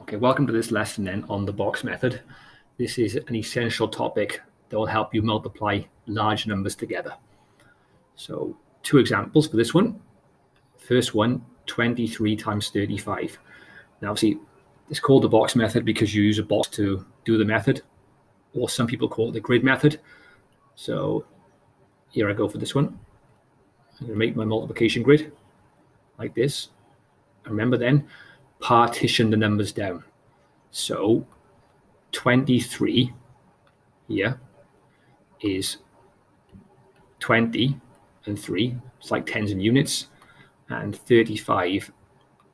Okay, welcome to this lesson then on the box method. This is an essential topic that will help you multiply large numbers together. So 2 examples for this one. First one, 23 times 35. Now see, it's called the box method because you use a box to do the method, or some people call it the grid method. So here I go for this one. I'm going to make my multiplication grid like this. Remember then, partition the numbers down. So 23 here is 20 and 3. It's like tens and units. And 35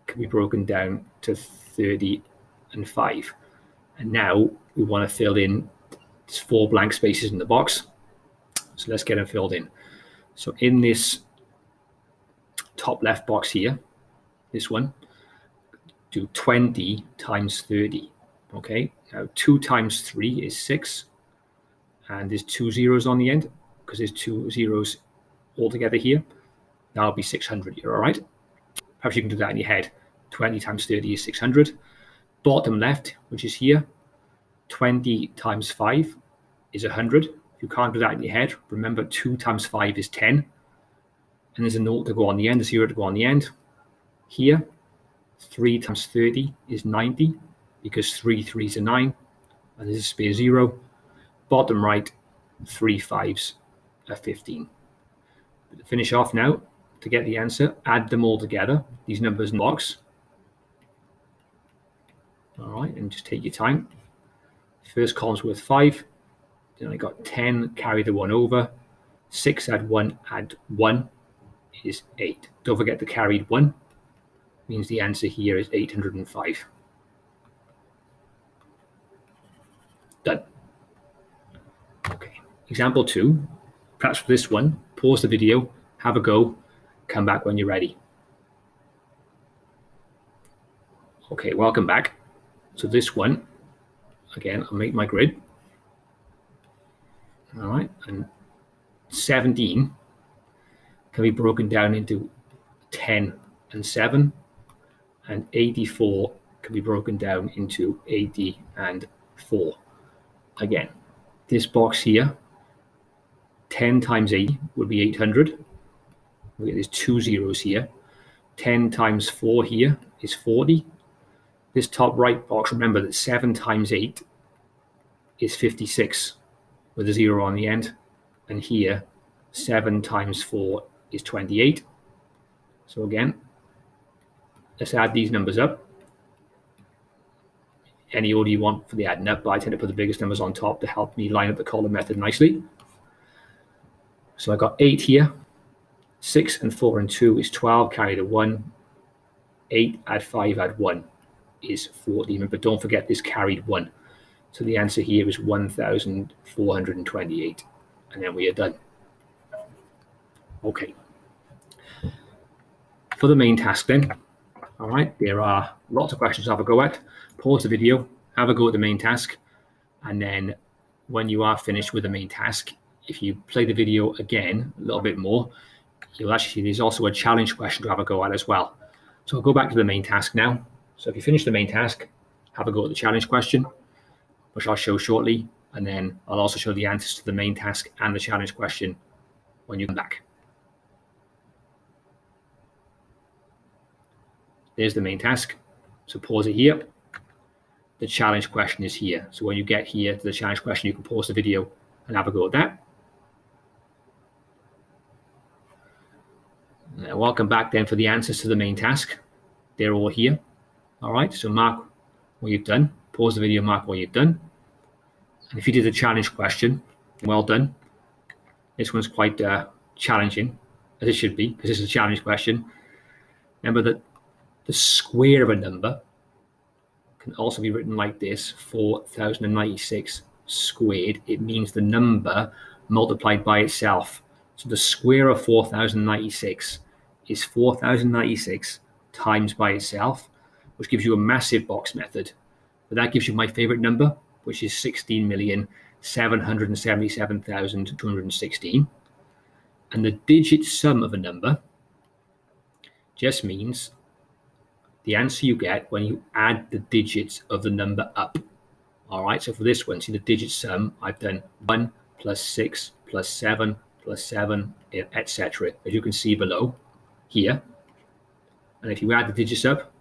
can be broken down to 30 and 5. And now we want to fill in 4 blank spaces in the box. So let's get them filled in. So in this top left box here, this one, do 20 times 30. Okay, now 2 times 3 is 6. And there's 2 zeros on the end because there's 2 zeros altogether here. That'll be 600. You're all right? Perhaps you can do that in your head. 20 times 30 is 600. Bottom left, which is here, 20 times 5 is 100. If you can't do that in your head, remember 2 times 5 is 10. And there's a 0 to go on the end, a 0 to go on the end. Here, 3 times 30 is 90 because 3 3s are 9. And there's a spare 0. Bottom right, 3 5s are 15. But to finish off now, to get the answer, add them all together, these numbers in the box. All right, and just take your time. First column's worth 5. Then I got 10, carry the 1 over. 6 add 1 is 8. Don't forget the carried 1. Means the answer here is 805. Done. Okay, example 2. Perhaps for this one, pause the video, have a go, come back when you're ready. Okay, welcome back. So this one, again, I'll make my grid. All right, and 17 can be broken down into 10 and 7, and 84 can be broken down into 80 and 4. Again, this box here, 10 times 80 would be 800. There's 2 zeros here. 10 times 4 here is 40. This top right box, remember that 7 times 8 is 56 with a 0 on the end. And here, 7 times 4 is 28. So again, let's add these numbers up. Any order you want for the adding up, but I tend to put the biggest numbers on top to help me line up the column method nicely. So I got 8 here. 6 and 4 and 2 is 12, carry the 1. 8 add 5 add 1 is 14, but don't forget this carried 1. So the answer here is 1,428. And then we are done. Okay. For the main task then, all right, there are lots of questions to have a go at. Pause the video, have a go at the main task, and then when you are finished with the main task, if you play the video again a little bit more, you'll actually see there's also a challenge question to have a go at as well. So I'll go back to the main task now. So if you finish the main task, have a go at the challenge question, which I'll show shortly, and then I'll also show the answers to the main task and the challenge question when you come back. There's the main task. So pause it here. The challenge question is here. So when you get here to the challenge question, you can pause the video and have a go at that. Now, welcome back then for the answers to the main task. They're all here. All right, so mark what you've done. Pause the video, mark what you've done. And if you did the challenge question, well done. This one's quite challenging, as it should be, because this is a challenge question. Remember that the square of a number can also be written like this, 4,096 squared. It means the number multiplied by itself. So the square of 4,096 is 4,096 times by itself, which gives you a massive box method. But that gives you my favorite number, which is 16,777,216. And the digit sum of a number just means the answer you get when you add the digits of the number up. All right, so for this one, see the digit sum, I've done 1 plus 6 plus 7 plus 7, etc. As you can see below here. And if you add the digits up,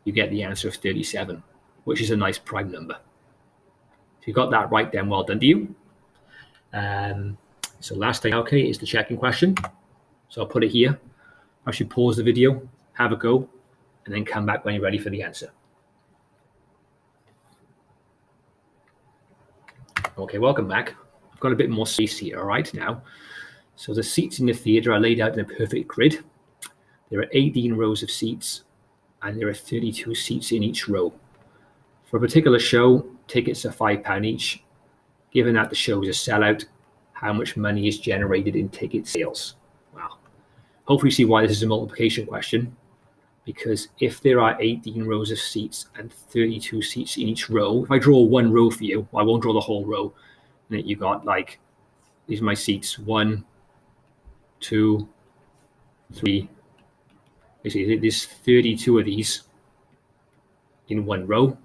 you get the answer of 37, which is a nice prime number. If you got that right, then well done to you. So last thing, okay, is the checking question. So I'll put it here. I should pause the video, have a go, and then come back when you're ready for the answer. Okay, welcome back. I've got a bit more space here, all right, now. So the seats in the theatre are laid out in a perfect grid. There are 18 rows of seats, and there are 32 seats in each row. For a particular show, tickets are £5 each. Given that the show is a sellout, how much money is generated in ticket sales? Well, hopefully you see why this is a multiplication question, because if there are 18 rows of seats and 32 seats in each row, if I draw one row for you, I won't draw the whole row, and you got like, these are my seats, 1, 2, 3. You see, there's 32 of these in one row,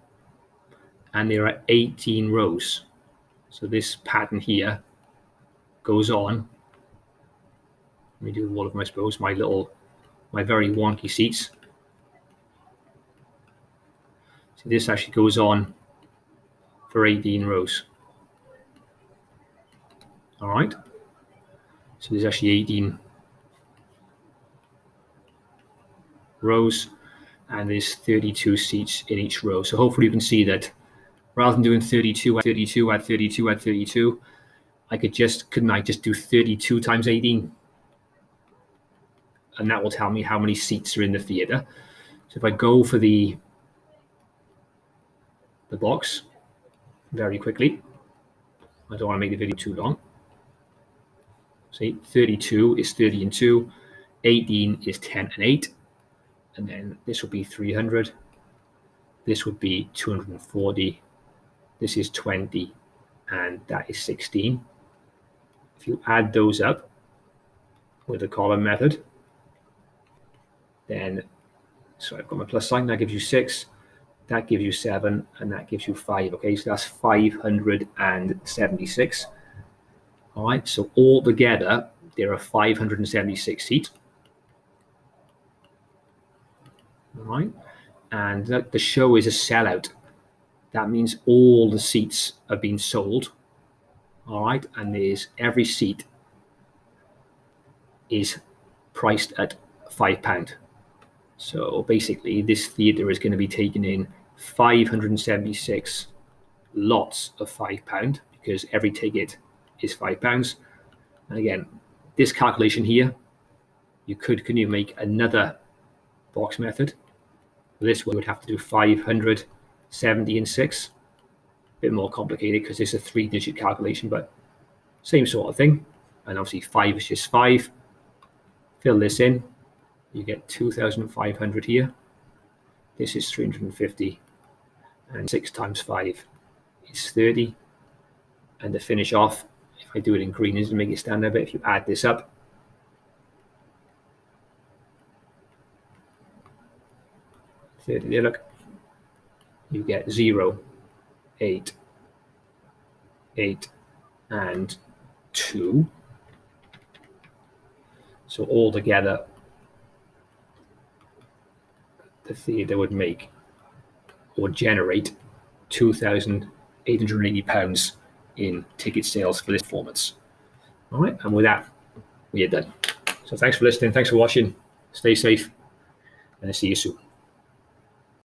and there are 18 rows. So this pattern here goes on. Let me do all of them, I suppose, my very wonky seats. So this actually goes on for 18 rows. All right. So there's actually 18 rows, and there's 32 seats in each row. So hopefully you can see that rather than doing 32 at 32 at 32 at 32, couldn't I just do 32 times 18? And that will tell me how many seats are in the theatre. So if I go for the box very quickly, I don't want to make the video too long. See, 32 is 30 and 2, 18 is 10 and 8, and then this would be 300, this would be 240, this is 20, and that is 16. If you add those up with the column method, then, so I've got my plus sign, that gives you 6, that gives you 7, and that gives you 5. Okay, so that's 576. All right, so all together, there are 576 seats. All right, and the show is a sellout. That means all the seats have been sold. All right, and every seat is priced at £5. So basically, this theatre is going to be taking in 576 lots of £5 because every ticket is £5. And again, this calculation here, can you make another box method? This one would have to do 570 and 6. A bit more complicated because it's a 3-digit calculation, but same sort of thing. And obviously 5 is just 5. Fill this in. You get 2,500 here. This is 350. And 6 times 5 is 30. And to finish off, if I do it in green, is to make it stand out a bit. If you add this up, there, look, you get 0, 8, 8, and 2. So all together, the theatre would make or generate £2,880 in ticket sales for this performance. All right, and with that, we are done. So thanks for listening. Thanks for watching. Stay safe, and I'll see you soon.